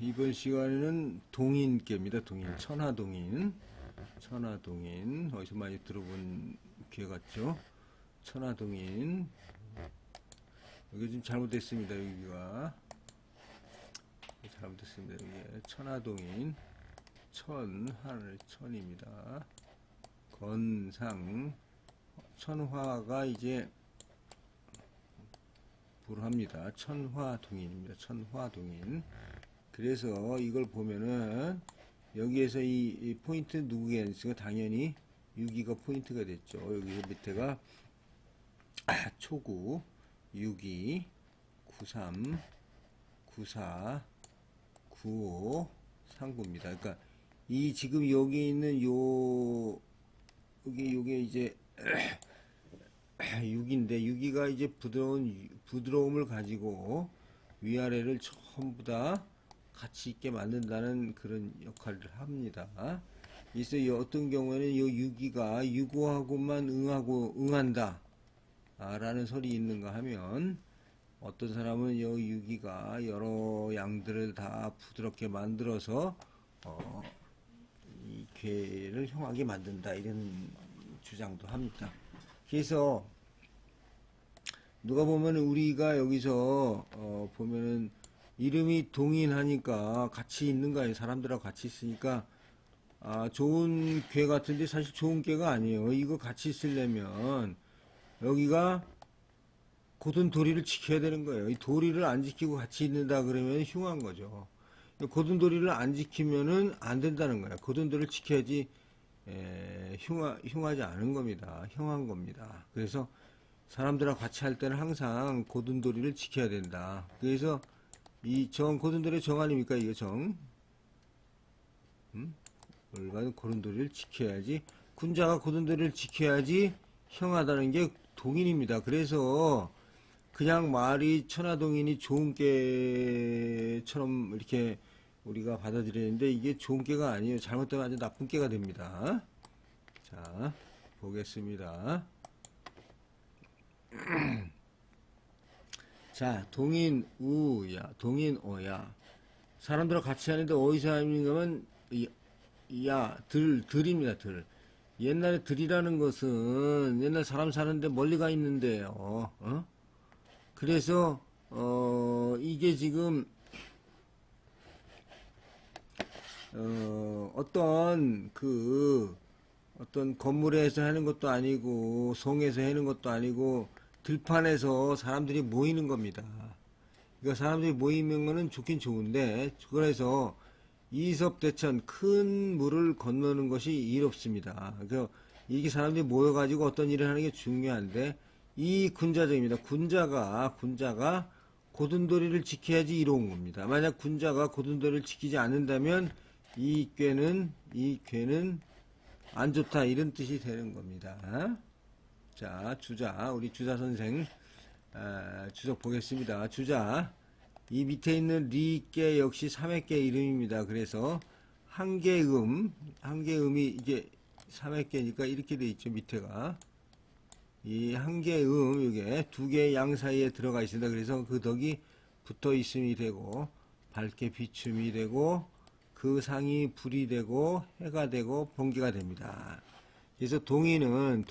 이번 시간에는 동인께입니다. 동인, 천하동인. 천하동인. 어디서 많이 들어본 게 같죠? 천하동인. 여기 좀 잘못됐습니다. 여기가. 잘못됐습니다. 여기 천하동인. 천, 하늘 천입니다. 건상. 천화가 이제 불합니다. 천화동인입니다. 천화동인. 그래서 이걸 보면은 여기에서 이 포인트 누구겠어요? 당연히 6기가 포인트가 됐죠. 여기 밑에가 초구 6기 93 94 95 상구입니다. 그러니까 이 지금 여기 있는 요게 이제 6인데 6기가 이제 부드러움을 가지고 위아래를 전부 다 같이 있게 만든다는 그런 역할을 합니다. 그래서 어떤 경우에는 요 6기가 유구하고만 응한다 라는 설이 있는가 하면, 어떤 사람은 요 6기가 여러 양들을 다 부드럽게 만들어서 이 괴를 형하게 만든다 이런 주장도 합니다. 그래서 누가 보면 우리가 여기서 보면은 이름이 동인하니까 같이 있는 거예요. 사람들하고 같이 있으니까 좋은 괴 같은데 사실 좋은 괴가 아니에요. 이거 같이 있으려면 여기가 고든 도리를 지켜야 되는 거예요. 이 도리를 안 지키고 같이 있는다 그러면 흉한 거죠. 고든 도리를 안 지키면은 안 된다는 거예요. 고든 도리를 지켜야지 흉하지 않은 겁니다. 형한 겁니다. 그래서 사람들하고 같이 할 때는 항상 고든 도리를 지켜야 된다. 그래서 이 고든 도리의 정 아닙니까? 이거 정. 얼마나 고든 도리를 지켜야지. 군자가 고든 도리를 지켜야지 형하다는 게 동인입니다. 그래서 그냥 말이 천하동인이 좋은 께처럼 이렇게 우리가 받아들이는데 이게 좋은 께가 아니에요. 잘못되면 아주 나쁜 께가 됩니다. 자, 보겠습니다. 자, 동인 우야, 동인 어야. 사람들하고 같이 하는데 어디서 하는가면 들입니다. 들. 옛날에 들이라는 것은 옛날 사람 사는데 멀리 가 있는데요. 그래서 이게 지금 어떤 건물에서 하는 것도 아니고 송에서 하는 것도 아니고 들판에서 사람들이 모이는 겁니다. 그러니까 사람들이 모이는 거는 좋긴 좋은데, 그래서 이섭대천 큰 물을 건너는 것이 이롭습니다. 그래서 이게 사람들이 모여가지고 어떤 일을 하는 게 중요한데, 이 군자적입니다. 군자가 고든도리를 지켜야지 이로운 겁니다. 만약 군자가 고든도리를 지키지 않는다면 이 괴는 안 좋다 이런 뜻이 되는 겁니다. 자, 주자, 우리 주자 선생 주석 보겠습니다. 주자, 이 밑에 있는 리께 역시 3회께 이름입니다. 그래서 한 개음이 이게 3회께니까 이렇게 돼 있죠. 밑에가 이 한 개음, 이게 두 개의 양 사이에 들어가 있습니다. 그래서 그 덕이 붙어 있음이 되고, 밝게 비춤이 되고, 그 상이 불이 되고, 해가 되고, 번개가 됩니다. 그래서 동인은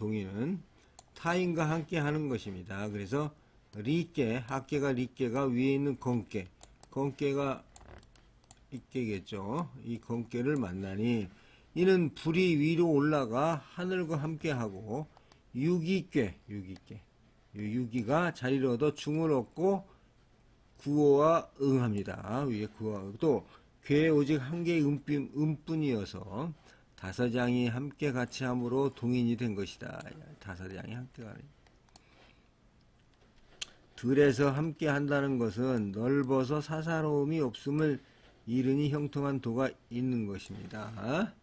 타인과 함께 하는 것입니다. 그래서 학계가 리께가 위에 있는 건깨가 있겠죠. 이 건깨를 만나니 이는 불이 위로 올라가 하늘과 함께 하고 유기가 자리를 얻어 중을 얻고 구호와 응합니다. 위에 구호와 또 괴 오직 한 개의 음뿐이어서 다사장이 함께 같이 함으로 동인이 된 것이다. 다사장이 함께 가는. 들에서 함께 한다는 것은 넓어서 사사로움이 없음을 이르니 형통한 도가 있는 것입니다.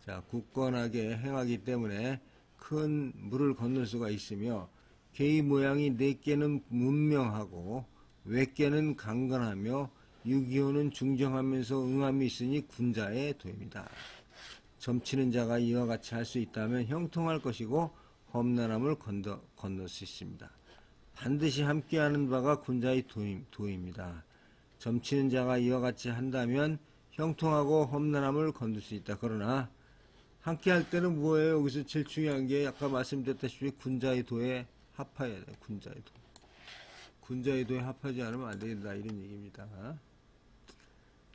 자, 굳건하게 행하기 때문에 큰 물을 건널 수가 있으며, 개의 모양이 내께는 문명하고 외께는 강건하며 유기호는 중정하면서 응함이 있으니 군자의 도입니다. 점치는 자가 이와 같이 할 수 있다면 형통할 것이고 험난함을 건널 수 있습니다. 반드시 함께하는 바가 군자의 도입니다. 점치는 자가 이와 같이 한다면 형통하고 험난함을 건들 수 있다. 그러나 함께할 때는 뭐예요? 여기서 제일 중요한 게 아까 말씀드렸다시피 군자의 도에 합하여야 돼요. 군자의 도. 군자의 도에 합하지 않으면 안 된다. 이런 얘기입니다.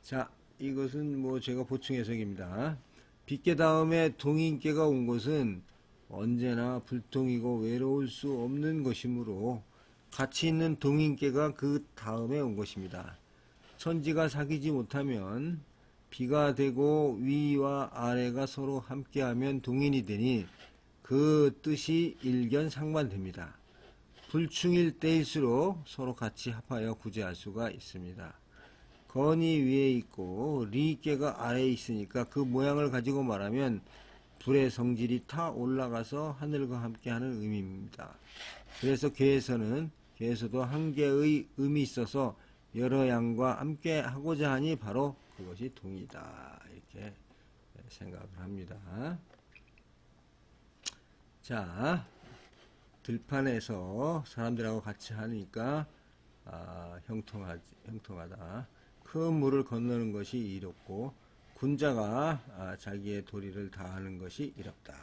자, 이것은 뭐 제가 보충 해석입니다. 빗개 다음에 동인께가 온 것은 언제나 불통이고 외로울 수 없는 것이므로 가치 있는 동인께가 그 다음에 온 것입니다. 천지가 사귀지 못하면 비가 되고 위와 아래가 서로 함께하면 동인이 되니 그 뜻이 일견상반됩니다. 불충일 때일수록 서로 같이 합하여 구제할 수가 있습니다. 건이 위에 있고 리께가 아래에 있으니까 그 모양을 가지고 말하면 불의 성질이 타 올라가서 하늘과 함께하는 의미입니다. 그래서 개에서도 한 개의 음이 있어서 여러 양과 함께 하고자 하니 바로 그것이 동이다. 이렇게 생각을 합니다. 자, 들판에서 사람들하고 같이 하니까 형통하다. 큰 물을 건너는 것이 이롭고 군자가 자기의 도리를 다하는 것이 이롭다.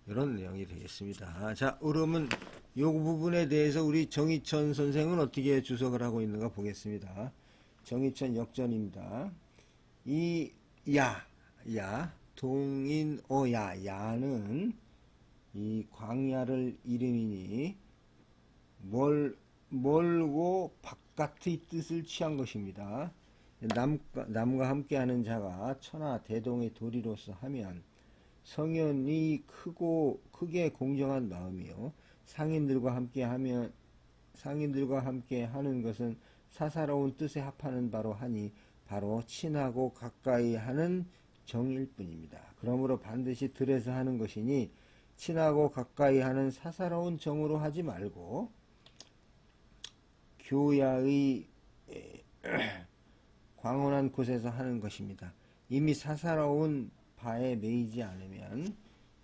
이런 내용이 되겠습니다. 자, 그러면 이 부분에 대해서 우리 정희천 선생은 어떻게 주석을 하고 있는가 보겠습니다. 정희천 역전입니다. 이 야는 이 광야를 이름이니 멀고 바깥의 뜻을 취한 것입니다. 남과 함께하는 자가 천하 대동의 도리로서 하면 성현이 크게 공정한 마음이요. 상인들과 함께 하는 것은 사사로운 뜻에 합하는 바로 하니 바로 친하고 가까이 하는 정일 뿐입니다. 그러므로 반드시 들에서 하는 것이니 친하고 가까이 하는 사사로운 정으로 하지 말고 교야의 광활한 곳에서 하는 것입니다. 이미 사사로운 바에 매이지 않으면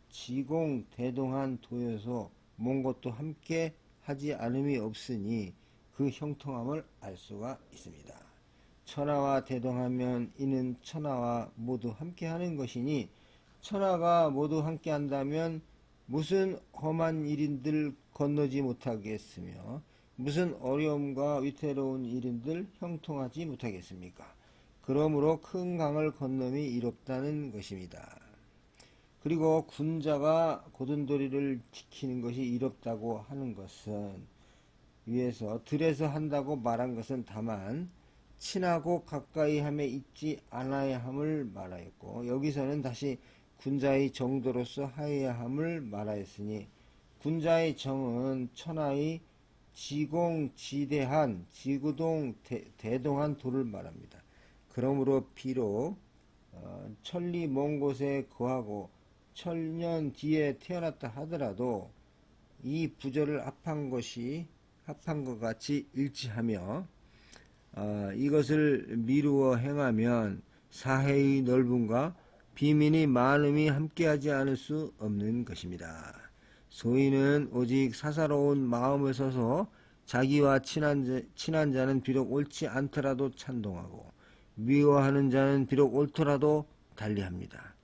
지공대동한 도여서 먼 것도 함께 하지 않음이 없으니 그 형통함을 알 수가 있습니다. 천하와 대동하면 이는 천하와 모두 함께 하는 것이니 천하가 모두 함께 한다면 무슨 험한 일인들 건너지 못하겠으며 무슨 어려움과 위태로운 일인들 형통하지 못하겠습니까? 그러므로 큰 강을 건너미 이롭다는 것입니다. 그리고 군자가 고든도리를 지키는 것이 이롭다고 하는 것은 위에서 들에서 한다고 말한 것은 다만 친하고 가까이 함에 있지 않아야 함을 말하였고 여기서는 다시 군자의 정도로서 하여야 함을 말하였으니 군자의 정은 천하의 지공지대한 지구동 대동한 도를 말합니다. 그러므로 비록 천리 먼 곳에 거하고 천년 뒤에 태어났다 하더라도 이 부절을 합한 것 같이 일치하며 이것을 미루어 행하면 사해의 넓음과 비민이 많음이 함께하지 않을 수 없는 것입니다. 소인은 오직 사사로운 마음을 써서 자기와 친한 자는 비록 옳지 않더라도 찬동하고 미워하는 자는 비록 옳더라도 달리합니다.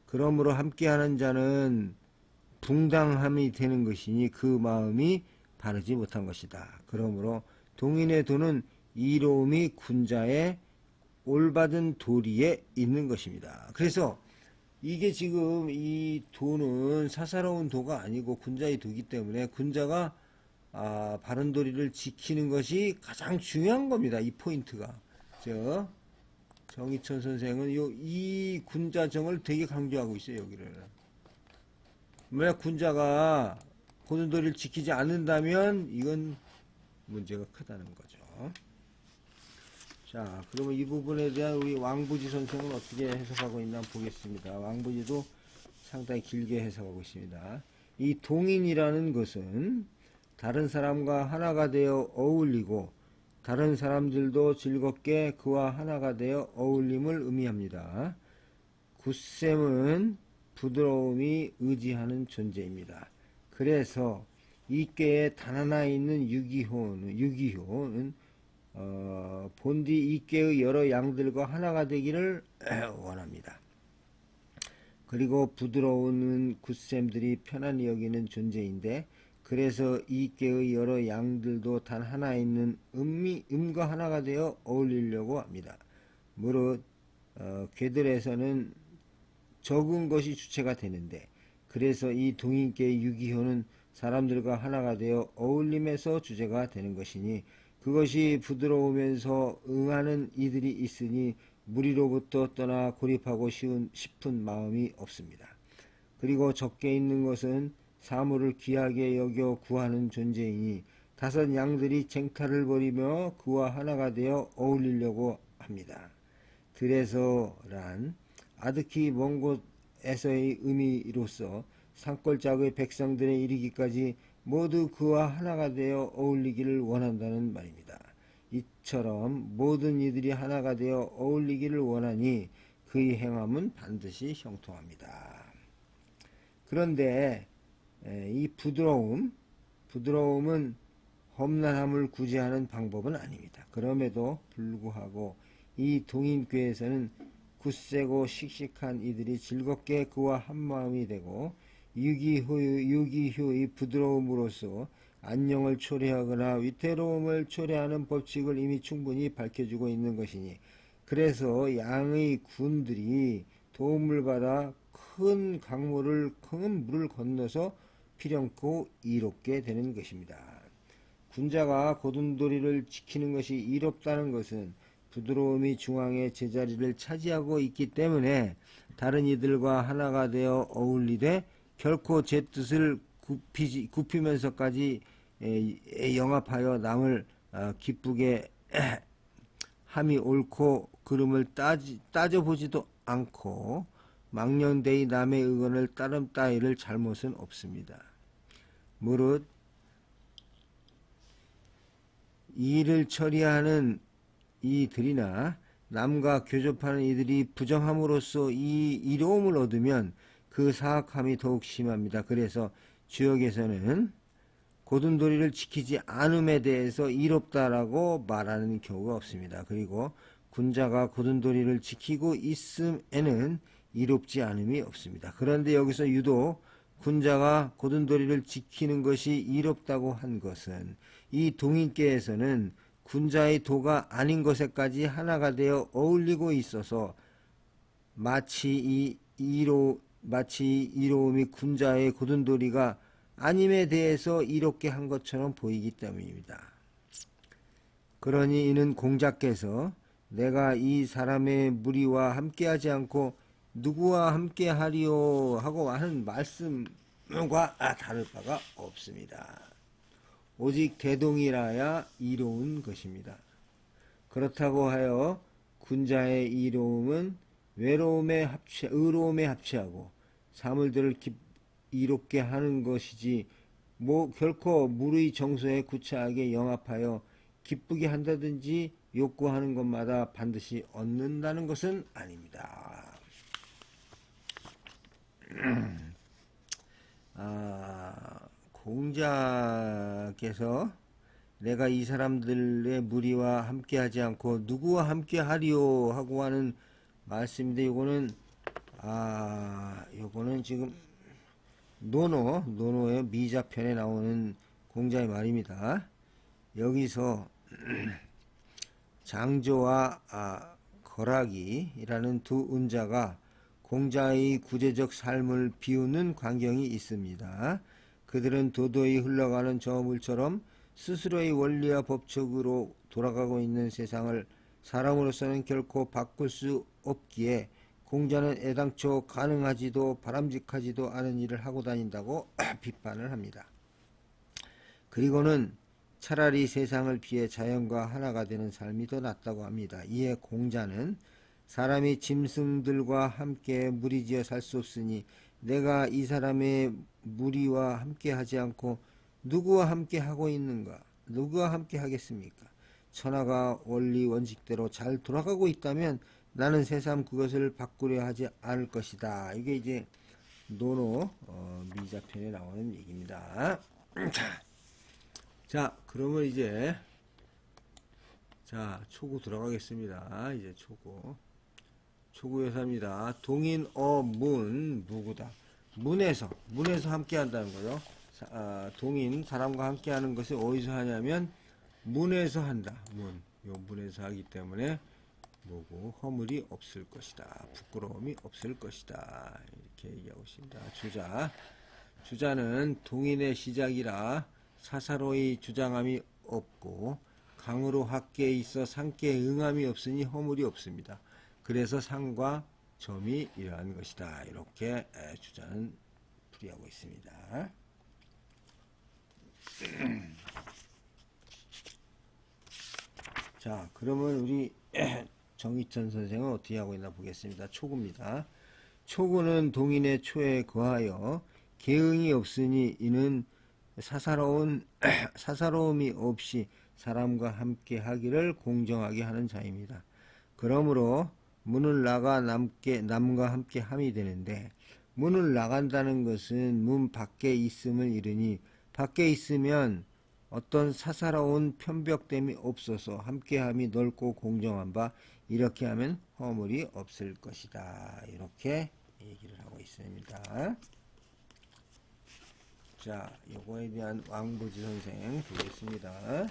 그러므로 함께하는 자는 붕당함이 되는 것이니 그 마음이 바르지 못한 것이다. 그러므로 동인의 도는 이로움이 군자의 올바른 도리에 있는 것입니다. 그래서 이게 지금 이 도는 사사로운 도가 아니고 군자의 도이기 때문에 군자가 바른 도리를 지키는 것이 가장 중요한 겁니다. 이 포인트가. 정희천 선생은 이 군자정을 되게 강조하고 있어요. 여기를. 만약 군자가 고든도리를 지키지 않는다면 이건 문제가 크다는 거죠. 자, 그러면 이 부분에 대한 우리 왕부지 선생은 어떻게 해석하고 있나 보겠습니다. 왕부지도 상당히 길게 해석하고 있습니다. 이 동인이라는 것은 다른 사람과 하나가 되어 어울리고 다른 사람들도 즐겁게 그와 하나가 되어 어울림을 의미합니다. 굳셈은 부드러움이 의지하는 존재입니다. 그래서 이 꾀에 단 하나 있는 유기효는 본디 이 꾀의 여러 양들과 하나가 되기를 원합니다. 그리고 부드러운 굳샘들이 편안히 여기는 존재인데, 그래서 이 꾀의 여러 양들도 단 하나 있는 음과 하나가 되어 어울리려고 합니다. 무릇 꾀들에서는 적은 것이 주체가 되는데, 그래서 이 동인계의 유기효는 사람들과 하나가 되어 어울림에서 주제가 되는 것이니, 그것이 부드러우면서 응하는 이들이 있으니 무리로부터 떠나 고립하고 싶은 마음이 없습니다. 그리고 적게 있는 것은 사물을 귀하게 여겨 구하는 존재이니, 다섯 양들이 쟁탈을 벌이며 그와 하나가 되어 어울리려고 합니다. 들에서란 아득히 먼 곳에서의 의미로서 산골짜기의 백성들에 이르기까지 모두 그와 하나가 되어 어울리기를 원한다는 말입니다. 이처럼 모든 이들이 하나가 되어 어울리기를 원하니 그의 행함은 반드시 형통합니다. 그런데 이 부드러움은 험난함을 구제하는 방법은 아닙니다. 그럼에도 불구하고 이 동인교에서는 굳세고 씩씩한 이들이 즐겁게 그와 한마음이 되고, 유기효의 부드러움으로써 안녕을 초래하거나 위태로움을 초래하는 법칙을 이미 충분히 밝혀주고 있는 것이니, 그래서 양의 군들이 도움을 받아 큰 물을 건너서 피령코 이롭게 되는 것입니다. 군자가 고든도리를 지키는 것이 이롭다는 것은 부드러움이 중앙에 제자리를 차지하고 있기 때문에 다른 이들과 하나가 되어 어울리되 결코 제 뜻을 굽히면서까지 영합하여 남을 기쁘게 함이 옳고 그름을 따져보지도 않고 망령되이 남의 의견을 따름 따위를 잘못은 없습니다. 무릇 이 일을 처리하는 이들이나 남과 교접하는 이들이 부정함으로써 이 이로움을 얻으면 그 사악함이 더욱 심합니다. 그래서 주역에서는 고든도리를 지키지 않음에 대해서 이롭다라고 말하는 경우가 없습니다. 그리고 군자가 고든도리를 지키고 있음에는 이롭지 않음이 없습니다. 그런데 여기서 유독 군자가 고든도리를 지키는 것이 이롭다고 한 것은 이 동인계에서는 군자의 도가 아닌 것에까지 하나가 되어 어울리고 있어서 마치 이로움이 군자의 고든도리가 아님에 대해서 이롭게 한 것처럼 보이기 때문입니다. 그러니 이는 공자께서 내가 이 사람의 무리와 함께하지 않고 누구와 함께하리요 하고 하는 말씀과 다를 바가 없습니다. 오직 대동이라야 이로운 것입니다. 그렇다고 하여 군자의 이로움은 의로움에 합치하고 사물들을 이롭게 하는 것이지 결코 물의 정서에 구차하게 영합하여 기쁘게 한다든지 욕구하는 것마다 반드시 얻는다는 것은 아닙니다. 공자께서 내가 이 사람들의 무리와 함께하지 않고 누구와 함께하리요 하고 하는 말씀인데, 요거는 지금 노노의 미자편에 나오는 공자의 말입니다. 여기서 장조와 거락이라는 두 은자가 공자의 구제적 삶을 비우는 광경이 있습니다. 그들은 도도히 흘러가는 저 물처럼 스스로의 원리와 법칙으로 돌아가고 있는 세상을 사람으로서는 결코 바꿀 수 없기에 공자는 애당초 가능하지도 바람직하지도 않은 일을 하고 다닌다고 비판을 합니다. 그리고는 차라리 세상을 피해 자연과 하나가 되는 삶이 더 낫다고 합니다. 이에 공자는 사람이 짐승들과 함께 무리지어 살 수 없으니 내가 이 사람의 무리와 함께 하지 않고 누구와 함께 하고 있는가? 누구와 함께 하겠습니까? 천하가 원리 원칙대로 잘 돌아가고 있다면 나는 새삼 그것을 바꾸려 하지 않을 것이다. 이게 이제 노노 미자편에 나오는 얘기입니다. 자, 그러면 이제 자, 초구 들어가겠습니다. 이제 초구 여사입니다. 동인 문 무구다. 문에서 함께 한다는 거죠. 동인 사람과 함께 하는 것이 어디서 하냐면 문에서 한다. 문에서 하기 때문에 뭐고 허물이 없을 것이다. 부끄러움이 없을 것이다. 이렇게 얘기하고 있습니다. 주자는 동인의 시작이라 사사로이 주장함이 없고 강으로 학계에 있어 상께 응함이 없으니 허물이 없습니다. 그래서 상과 점이 이러한 것이다. 이렇게 주자는 풀이하고 있습니다. 자, 그러면 우리 정희천 선생은 어떻게 하고 있나 보겠습니다. 초구입니다. 초구는 동인의 초에 거하여 계응이 없으니 이는 사사로움이 없이 사람과 함께 하기를 공정하게 하는 자입니다. 그러므로 문을 나가 남과 함께 함이 되는데 문을 나간다는 것은 문 밖에 있음을 이르니 밖에 있으면 어떤 사사로운 편벽됨이 없어서 함께함이 넓고 공정한 바 이렇게 하면 허물이 없을 것이다. 이렇게 얘기를 하고 있습니다. 자, 요거에 대한 왕부지 선생 보겠습니다.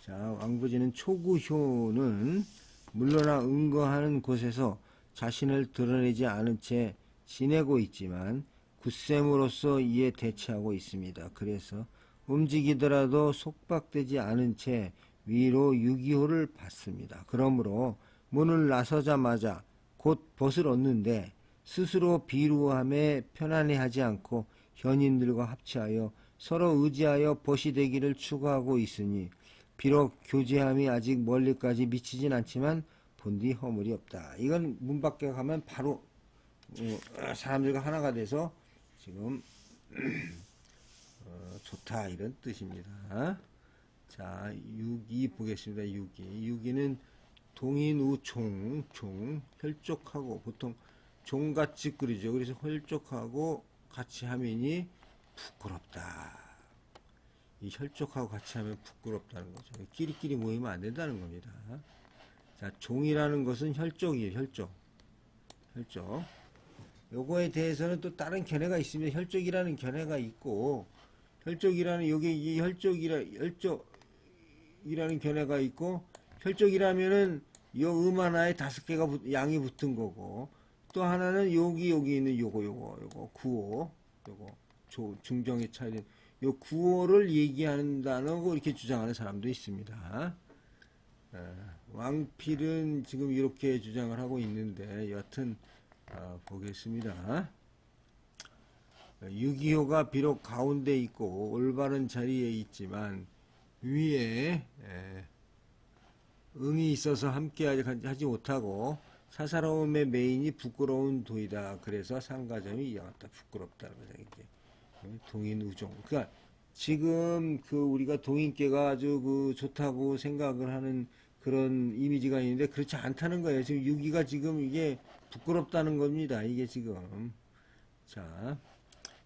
자, 왕부지는 초구효는 물러나 응거하는 곳에서 자신을 드러내지 않은 채 지내고 있지만 굳셈으로써 이에 대체하고 있습니다. 그래서 움직이더라도 속박되지 않은 채 위로 유기호를 받습니다. 그러므로 문을 나서자마자 곧 벗을 얻는데 스스로 비루함에 편안해하지 않고 현인들과 합치하여 서로 의지하여 벗이 되기를 추구하고 있으니 비록 교제함이 아직 멀리까지 미치진 않지만 본디 허물이 없다. 이건 문 밖에 가면 바로 사람들과 하나가 돼서 지금 좋다 이런 뜻입니다. 자, 6이 보겠습니다. 6이는 동인우 종 혈족하고 보통 종같이 끓이죠. 그래서 혈족하고 같이 하면이 부끄럽다. 이 혈족하고 같이 하면 부끄럽다는 거죠. 끼리끼리 모이면 안 된다는 겁니다. 자, 종이라는 것은 혈족이에요. 혈족. 요거에 대해서는 또 다른 견해가 있습니다. 혈족이라는 견해가 있고, 여기 이 혈족이라는 견해가 있고, 혈족이라면은 요 음 하나에 5개가 양이 붙은 거고, 또 하나는 여기 있는 요거 구호, 중정에 차린 요 구호를 얘기한다는 거 이렇게 주장하는 사람도 있습니다. 왕필은 지금 이렇게 주장을 하고 있는데 여하튼 보겠습니다. 유기호가 비록 가운데 있고 올바른 자리에 있지만 위에 응이 있어서 함께 하지 못하고 사사로움의 메인이 부끄러운 도이다. 그래서 상가점이 이와 같다. 부끄럽다는 거죠. 이제 동인우종. 그러니까 지금 우리가 동인계가 아주 좋다고 생각을 하는 그런 이미지가 있는데 그렇지 않다는 거예요. 지금 유기가 지금 이게 부끄럽다는 겁니다. 이게 지금. 자,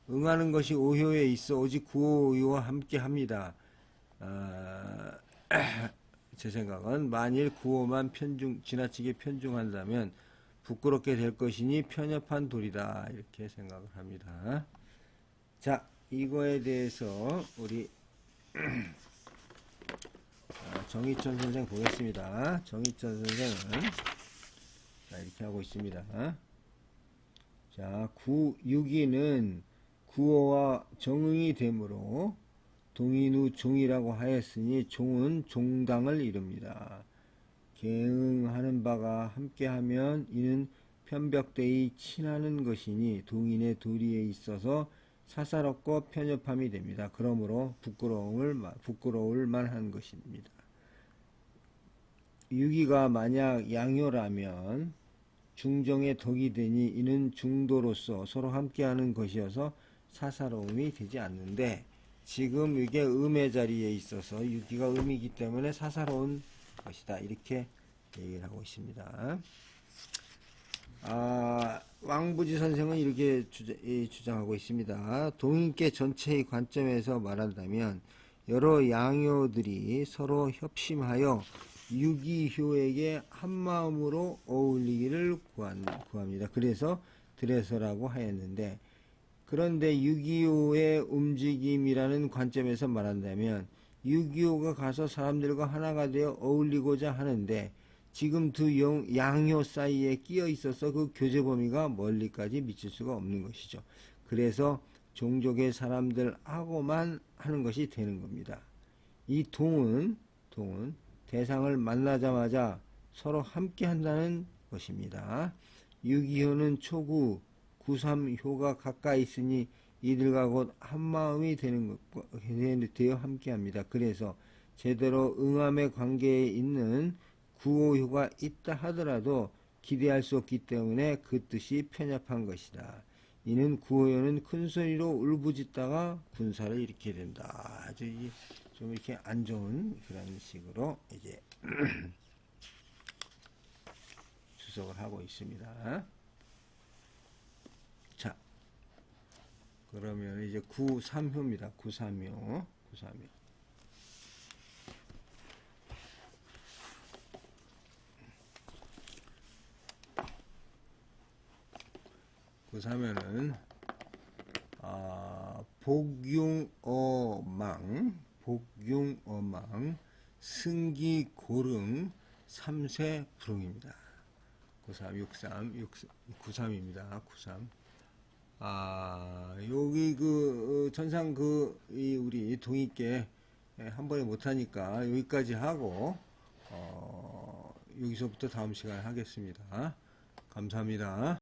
응하는 것이 오효에 있어 오직 구호의와 함께 합니다. 제 생각은 만일 구호만 지나치게 편중한다면 부끄럽게 될 것이니 편협한 도리다. 이렇게 생각을 합니다. 자, 이거에 대해서 우리 정희천 선생 보겠습니다. 정희천 선생은 이렇게 하고 있습니다. 자, 6위는 구호와 정응이 되므로 동인우 종이라고 하였으니 종은 종당을 이룹니다. 계응하는 바가 함께하면 이는 편벽되이 친하는 것이니 동인의 도리에 있어서 사사롭고 편협함이 됩니다. 그러므로 부끄러울 만한 것입니다. 유기가 만약 양효라면 중정의 덕이 되니 이는 중도로서 서로 함께하는 것이어서 사사로움이 되지 않는데 지금 이게 음의 자리에 있어서 유기가 음이기 때문에 사사로운 것이다. 이렇게 얘기를 하고 있습니다. 왕부지 선생은 이렇게 주장하고 있습니다. 동인계 전체의 관점에서 말한다면 여러 양요들이 서로 협심하여 유기효에게 한마음으로 어울리기를 구합니다. 그래서 드레서라고 하였는데, 그런데 유기효의 움직임이라는 관점에서 말한다면 유기효가 가서 사람들과 하나가 되어 어울리고자 하는데 지금 두 양효 사이에 끼어 있어서 그 교제 범위가 멀리까지 미칠 수가 없는 것이죠. 그래서 종족의 사람들하고만 하는 것이 되는 겁니다. 이 동은 대상을 만나자마자 서로 함께 한다는 것입니다. 유기효는 초구, 구삼효가 가까이 있으니 이들과 곧 한마음이 되어 함께 합니다. 그래서 제대로 응함의 관계에 있는 구오효가 있다 하더라도 기대할 수 없기 때문에 그 뜻이 편협한 것이다. 이는 구오효는 큰 소리로 울부짖다가 군사를 일으키게 된다. 아주 좀 이렇게 안 좋은 그런 식으로 이제 주석을 하고 있습니다. 자, 그러면 이제 9.3효입니다. 9.3효. 9.3효는 복융어망, 승기고릉, 삼세불응입니다. 93입니다. 93. 여기 전상 우리 동익계 한 번에 못하니까 여기까지 하고, 여기서부터 다음 시간에 하겠습니다. 감사합니다.